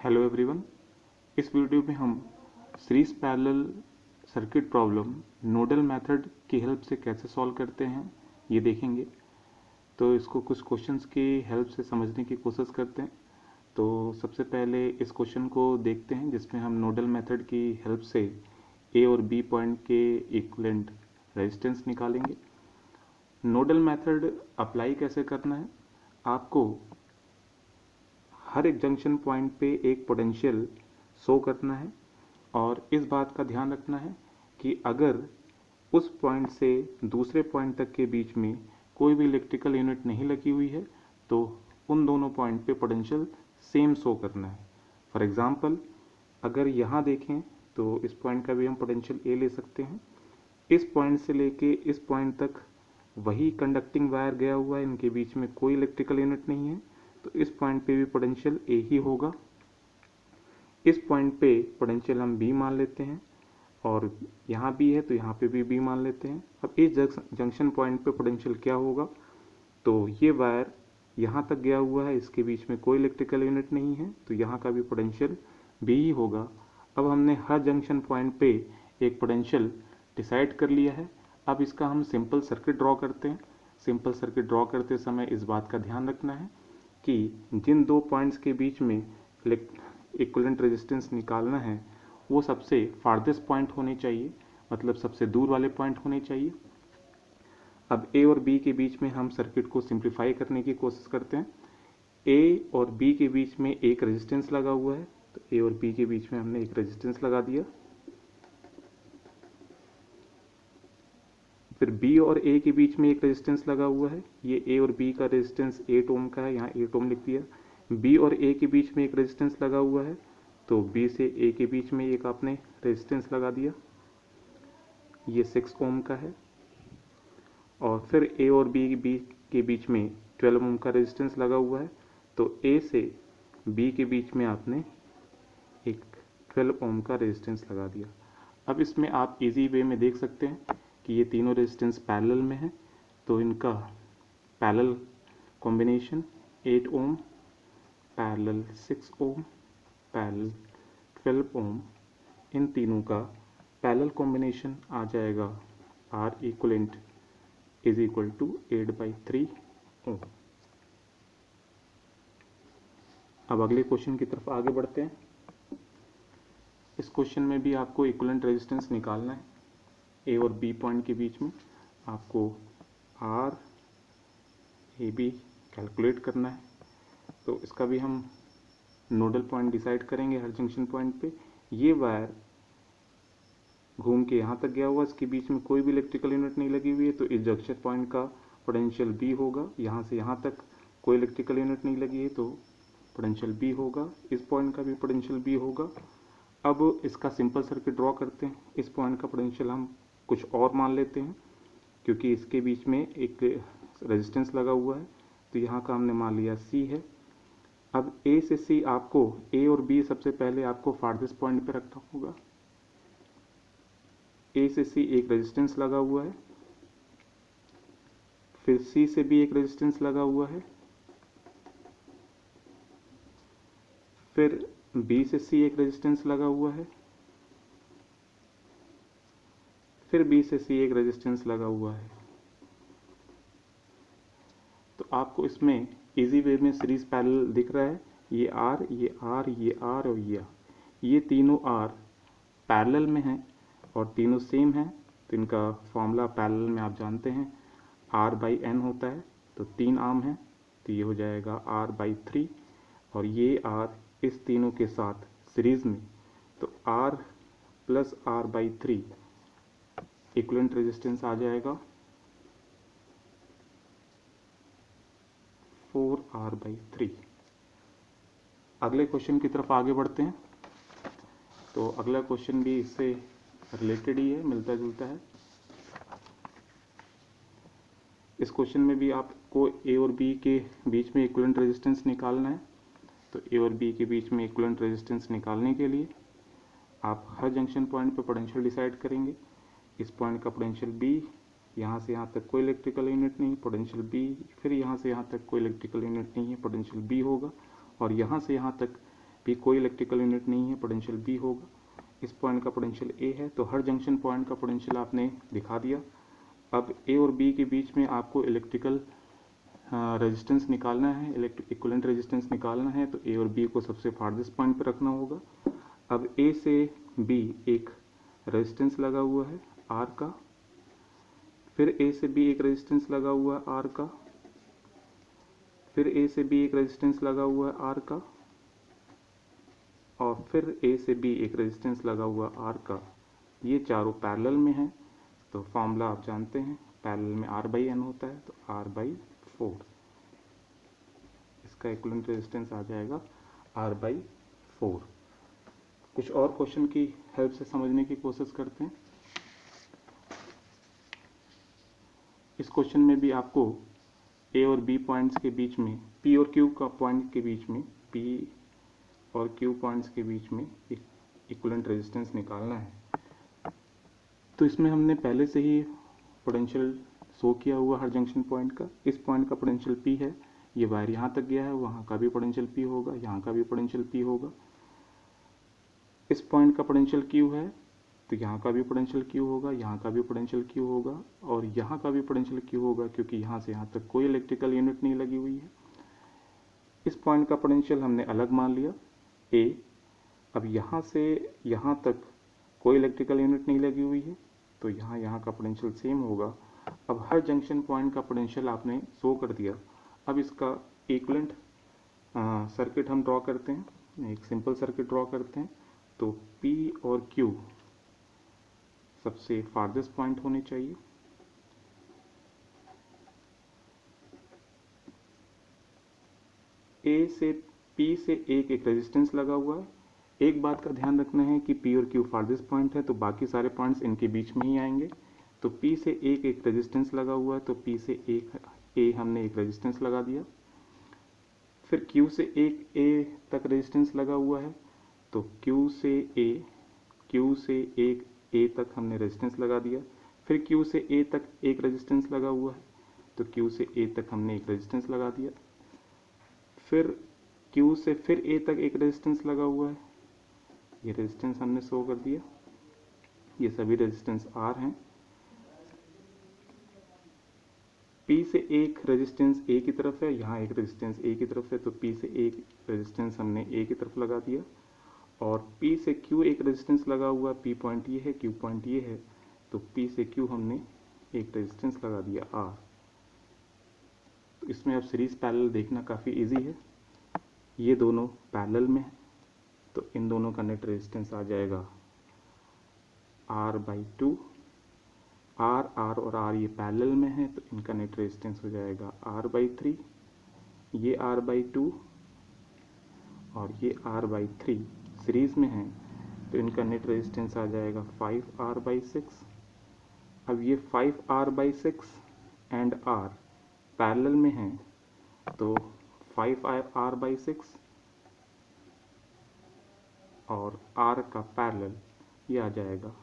Hello everyone. इस video में हम series parallel circuit problem nodal method की हेल्प से कैसे सॉल्व करते हैं ये देखेंगे। तो इसको कुछ क्वेश्चंस की हेल्प से समझने की कोशिश करते हैं। तो सबसे पहले इस क्वेश्चन को देखते हैं जिसमें हम नोडल मेथड की हेल्प से ए और बी पॉइंट के इक्विवेलेंट रेजिस्टेंस निकालेंगे। नोडल मेथड अप्लाई कैसे करना है, आपको हर एक जंक्शन पॉइंट पे एक पोटेंशियल शो करना है और इस बात का ध्यान रखना है कि अगर उस पॉइंट से दूसरे पॉइंट तक के बीच में कोई भी इलेक्ट्रिकल यूनिट नहीं लगी हुई है तो उन दोनों पॉइंट पे पोटेंशियल सेम शो करना है। फॉर एग्जांपल अगर यहाँ देखें तो इस पॉइंट का भी हम पोटेंशियल ए ले सकते हैं। इस पॉइंट से लेके इस पॉइंट तक वही कंडक्टिंग वायर गया हुआ है, इनके बीच में कोई इलेक्ट्रिकल यूनिट नहीं है तो इस पॉइंट पे भी पोटेंशियल ए ही होगा। इस पॉइंट पे पोटेंशियल हम बी मान लेते हैं और यहाँ बी है तो यहाँ पे भी बी मान लेते हैं। अब इस जंक्शन पॉइंट पे पोटेंशियल क्या होगा, तो ये वायर यहाँ तक गया हुआ है, इसके बीच में कोई इलेक्ट्रिकल यूनिट नहीं है तो यहाँ का भी पोटेंशियल बी ही होगा। अब हमने हर जंक्शन पॉइंट पे एक पोटेंशियल डिसाइड कर लिया है। अब इसका हम सिंपल सर्किट ड्रॉ करते हैं। सिंपल सर्किट ड्रॉ करते समय इस बात का ध्यान रखना है कि जिन दो पॉइंट्स के बीच में इक्विवेलेंट रेजिस्टेंस निकालना है वो सबसे फार्देस्ट पॉइंट होने चाहिए, मतलब सबसे दूर वाले पॉइंट होने चाहिए। अब ए और बी के बीच में हम सर्किट को सिंप्लीफाई करने की कोशिश करते हैं। ए और बी के बीच में एक रेजिस्टेंस लगा हुआ है तो ए और बी के बीच में हमने एक रेजिस्टेंस लगा दिया। फिर बी और ए के बीच में एक रेजिस्टेंस लगा हुआ है, ये ए और बी का रेजिस्टेंस 8 ओम का है, यहाँ 8 ओम लिख दिया। बी और ए के बीच में एक रेजिस्टेंस लगा हुआ है तो बी से ए के बीच में एक आपने रेजिस्टेंस लगा दिया, ये 6 ओम का है। और फिर ए और बी के बीच में 12 ओम का रेजिस्टेंस लगा हुआ है तो ए से बी के बीच में आपने एक 12 ओम का रेजिस्टेंस लगा दिया। अब इसमें आप इजी वे में देख सकते हैं कि ये तीनों रेजिस्टेंस पैरेलल में है तो इनका parallel combination 8 ohm parallel 6 ohm parallel 12 ohm, इन तीनों का पैरेलल कॉम्बिनेशन आ जाएगा R equivalent is equal to 8/3 ohm. अब अगले क्वेश्चन की तरफ आगे बढ़ते हैं। इस क्वेश्चन में भी आपको इक्विवेलेंट रेजिस्टेंस निकालना है। ए और बी पॉइंट के बीच में आपको आर ए बी कैलकुलेट करना है। तो इसका भी हम नोडल पॉइंट डिसाइड करेंगे हर जंक्शन पॉइंट पे। ये वायर घूम के यहाँ तक गया हुआ, इसके बीच में कोई भी इलेक्ट्रिकल यूनिट नहीं लगी हुई है तो इस जंक्शन पॉइंट का पोटेंशियल बी होगा। यहाँ से यहाँ तक कोई इलेक्ट्रिकल यूनिट नहीं लगी है तो पोटेंशियल बी होगा। इस पॉइंट का भी पोटेंशियल बी होगा। अब इसका सिंपल सर्किट ड्रॉ करते हैं। इस पॉइंट का पोटेंशियल हम कुछ और मान लेते हैं क्योंकि इसके बीच में एक रेजिस्टेंस लगा हुआ है तो यहाँ का हमने मान लिया सी है। अब ए से सी आपको ए और बी सबसे पहले आपको फार्देस्ट पॉइंट पे रखना होगा। ए से सी एक रेजिस्टेंस लगा हुआ है, फिर सी से भी एक रेजिस्टेंस लगा हुआ है, फिर बी से सी एक रेजिस्टेंस लगा हुआ है, फिर बी से सी एक रेजिस्टेंस लगा हुआ है। तो आपको इसमें इजी वे में सीरीज पैरेलल दिख रहा है, ये आर ये आर ये आर और ये तीनों आर पैरेलल में हैं और तीनों सेम हैं। तो इनका फॉर्मूला पैरेलल में आप जानते हैं R/N होता है तो 3 आर्म है तो ये हो जाएगा R/3 और ये आर इस तीनों के साथ सीरीज में तो R + R/3 इक्विवेलेंट रेजिस्टेंस आ जाएगा 4R/3। अगले क्वेश्चन की तरफ आगे बढ़ते हैं। तो अगला क्वेश्चन भी इससे रिलेटेड ही है, मिलता जुलता है। इस क्वेश्चन में भी आपको ए और बी के बीच में इक्विवेलेंट रेजिस्टेंस निकालना है। तो ए और बी के बीच में इक्विवेलेंट रेजिस्टेंस निकालने के लिए आप हर जंक्शन पॉइंट पर पोटेंशियल डिसाइड करेंगे। इस पॉइंट का पोटेंशियल बी, यहाँ से यहाँ तक कोई इलेक्ट्रिकल यूनिट नहीं, पोटेंशियल बी, फिर यहाँ से यहाँ तक कोई इलेक्ट्रिकल यूनिट नहीं है, पोटेंशियल बी होगा। और यहाँ से यहाँ तक बी कोई इलेक्ट्रिकल यूनिट नहीं है, पोटेंशियल बी होगा। इस पॉइंट का पोटेंशियल ए है, तो हर जंक्शन पॉइंट का पोटेंशियल आपने दिखा दिया। अब ए और बी के बीच में आपको इलेक्ट्रिकल रेजिस्टेंस निकालना है, इक्विवेलेंट रेजिस्टेंस निकालना है, तो ए और बी को सबसे फारदेस्ट पॉइंट पर रखना होगा। अब ए से बी एक रेजिस्टेंस लगा हुआ है आर का, फिर ए से बी एक रेजिस्टेंस लगा हुआ है आर का, फिर ए से बी एक रेजिस्टेंस लगा हुआ है आर का, और फिर ए से बी एक रेजिस्टेंस लगा हुआ आर का। ये चारों पैरेलल में हैं, तो फॉर्मूला आप जानते हैं, पैरेलल में आर बाई एन होता है, तो आर बाई 4, इसका इक्विवेलेंट रेजिस्टेंस आ जाएगा आर बाई 4। कुछ और क्वेश्चन की हेल्प से समझने की कोशिश करते हैं। इस क्वेश्चन में भी आपको ए और बी पॉइंट्स के बीच में, पी और क्यू का पॉइंट के बीच में, पी और क्यू पॉइंट्स के बीच में इक्विवेलेंट रेजिस्टेंस निकालना है। तो इसमें हमने पहले से ही पोटेंशियल शो किया हुआ हर जंक्शन पॉइंट का। इस पॉइंट का पोटेंशियल पी है, ये वायर यहाँ तक गया है, वहाँ का भी पोटेंशियल पी होगा, यहाँ का भी पोटेंशियल पी होगा। इस पॉइंट का पोटेंशियल क्यू है, तो यहाँ का भी पोटेंशियल क्यू होगा, यहाँ का भी पोटेंशियल क्यू होगा, और यहाँ का भी पोटेंशियल क्यू होगा, क्योंकि यहाँ से यहाँ तक कोई इलेक्ट्रिकल यूनिट नहीं लगी हुई है। इस पॉइंट का पोटेंशियल हमने अलग मान लिया ए। अब यहाँ से यहाँ तक कोई इलेक्ट्रिकल यूनिट नहीं लगी हुई है, तो यहाँ का पोटेंशियल सेम होगा। अब हर जंक्शन पॉइंट का पोटेंशियल आपने शो कर दिया। अब इसका इक्विवेलेंट सर्किट हम ड्रॉ करते हैं, एक सिंपल सर्किट ड्रॉ करते हैं। तो P और Q सबसे फारदेस्ट पॉइंट होने चाहिए। A से P से एक रेजिस्टेंस लगा हुआ है। एक बात का ध्यान रखना है कि P और Q फारदेस्ट पॉइंट है, तो बाकी सारे पॉइंट्स इनके बीच में ही आएंगे। तो P से एक रेजिस्टेंस लगा हुआ है, तो P से A हमने एक रेजिस्टेंस लगा दिया। फिर Q से एक A तक रेजिस्टेंस लगा हुआ है, तो Q से एक A तक हमने रेजिस्टेंस लगा दिया। फिर Q से A तक एक रेजिस्टेंस लगा हुआ है, तो Q से A तक हमने एक रेजिस्टेंस लगा दिया। फिर Q से फिर A तक एक रेजिस्टेंस लगा हुआ है, ये रेजिस्टेंस हमने शो कर दिया। ये सभी रेजिस्टेंस R हैं। P से एक रेजिस्टेंस A की तरफ है, यहाँ एक रेजिस्टेंस A की तरफ है, तो P से एक रेजिस्टेंस हमने A की तरफ लगा दिया। और P से Q एक रेजिस्टेंस लगा हुआ, P पॉइंट ये है, Q पॉइंट ये है, तो P से Q हमने एक रेजिस्टेंस लगा दिया R। तो इसमें अब सीरीज पैरेलल देखना काफ़ी इजी है। ये दोनों पैरेलल में है, तो इन दोनों का नेट रेजिस्टेंस आ जाएगा R/2। R और R ये पैरेलल में है, तो इनका नेट रेजिस्टेंस हो जाएगा R/3। ये R/2 और ये R/3 सीरीज में है, तो इनका नेट रेजिस्टेंस आ जाएगा 5R/6। अब ये 5R/6 एंड R पैरेलल में है, तो 5R/6 और R का पैरेलल ये आ जाएगा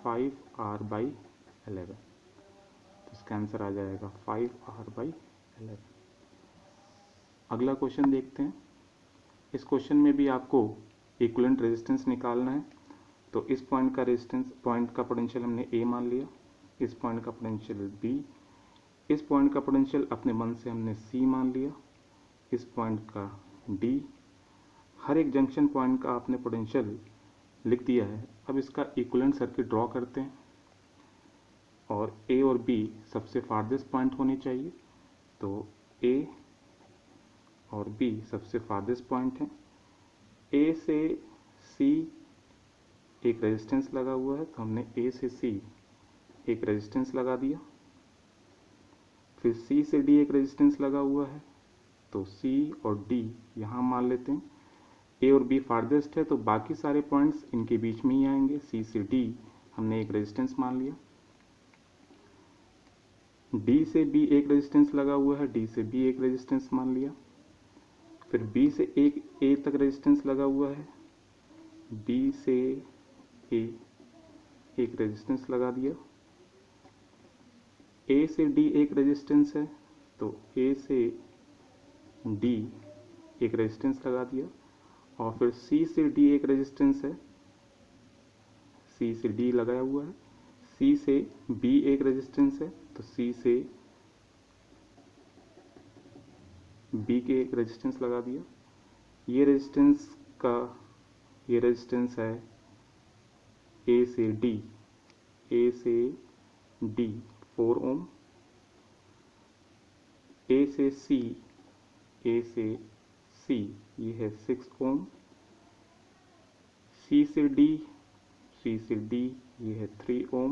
5R/11। तो इसका आंसर आ जाएगा 5R/11। अगला क्वेश्चन देखते हैं। इस क्वेश्चन में भी आपको इक्विवेलेंट रेजिस्टेंस निकालना है। तो इस पॉइंट का पोटेंशियल हमने A मान लिया, इस पॉइंट का पोटेंशियल B, इस पॉइंट का पोटेंशियल अपने मन से हमने C मान लिया, इस पॉइंट का D। हर एक जंक्शन पॉइंट का आपने पोटेंशियल लिख दिया है। अब इसका इक्विवेलेंट सर्किट ड्रॉ करते हैं, और A और B सबसे फारदेस्ट पॉइंट होने चाहिए, तो A और B सबसे फारदेस्ट पॉइंट हैं। A से C एक रेजिस्टेंस लगा हुआ है, तो हमने A से C एक रेजिस्टेंस लगा दिया। फिर C से D एक रेजिस्टेंस लगा हुआ है, तो C और D यहाँ मान लेते हैं। A और B फारदेस्ट है, तो बाकी सारे पॉइंट्स इनके बीच में ही आएंगे। C से D हमने एक रेजिस्टेंस मान लिया। D से B एक रेजिस्टेंस लगा हुआ है, D से B एक रेजिस्टेंस मान लिया। फिर B से एक A तक रेजिस्टेंस लगा हुआ है, B से A एक रेजिस्टेंस लगा दिया। A से D एक रेजिस्टेंस है, तो A से D एक रेजिस्टेंस लगा दिया। और फिर C से D एक रेजिस्टेंस है, C से D लगाया हुआ है, C से B एक रेजिस्टेंस है, तो C से B के एक रेजिस्टेंस लगा दिया। ये रेजिस्टेंस है A से D 4 ओम, A से C ये है 6 ओम, C से D ये है 3 ओम,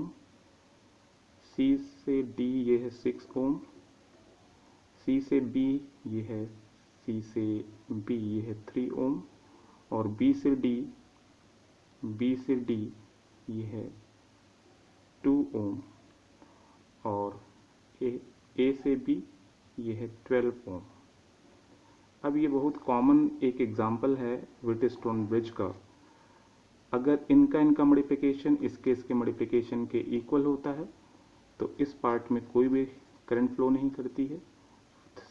C से D ये है 6 ओम, C से B ये है 3 ओम, और B से D ये है 2 ओम, और A से B ये है 12 ओम। अब ये बहुत कॉमन एक एग्जांपल है व्हीटस्टोन ब्रिज का। अगर इनका मॉडिफिकेशन इसके मॉडिफिकेशन के इक्वल होता है तो इस पार्ट में कोई भी करंट फ्लो नहीं करती है।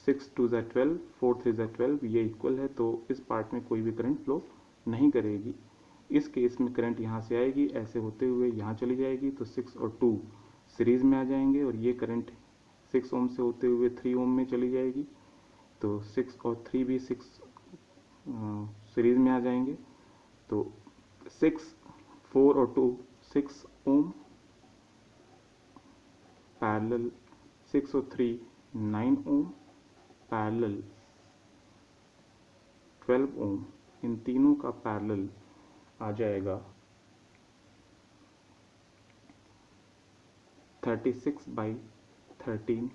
6 2 ज़ा 12, 4 3 ज़ा 12, ये इक्वल है, तो इस पार्ट में कोई भी करंट फ्लो नहीं करेगी। इस केस में करंट यहाँ से आएगी, ऐसे होते हुए यहाँ चली जाएगी, तो 6 और 2 सीरीज में आ जाएंगे, और ये करंट 6 ओम से होते हुए 3 ओम में चली जाएगी, तो 6 और 3 भी 6 सीरीज में आ जाएंगे, तो 6 4 और 2 6 ओम पैरेलल, 6 और 3 9 ओम पैरेलल 12 ओम, इन तीनों का पैरेलल आ जाएगा 36 by 13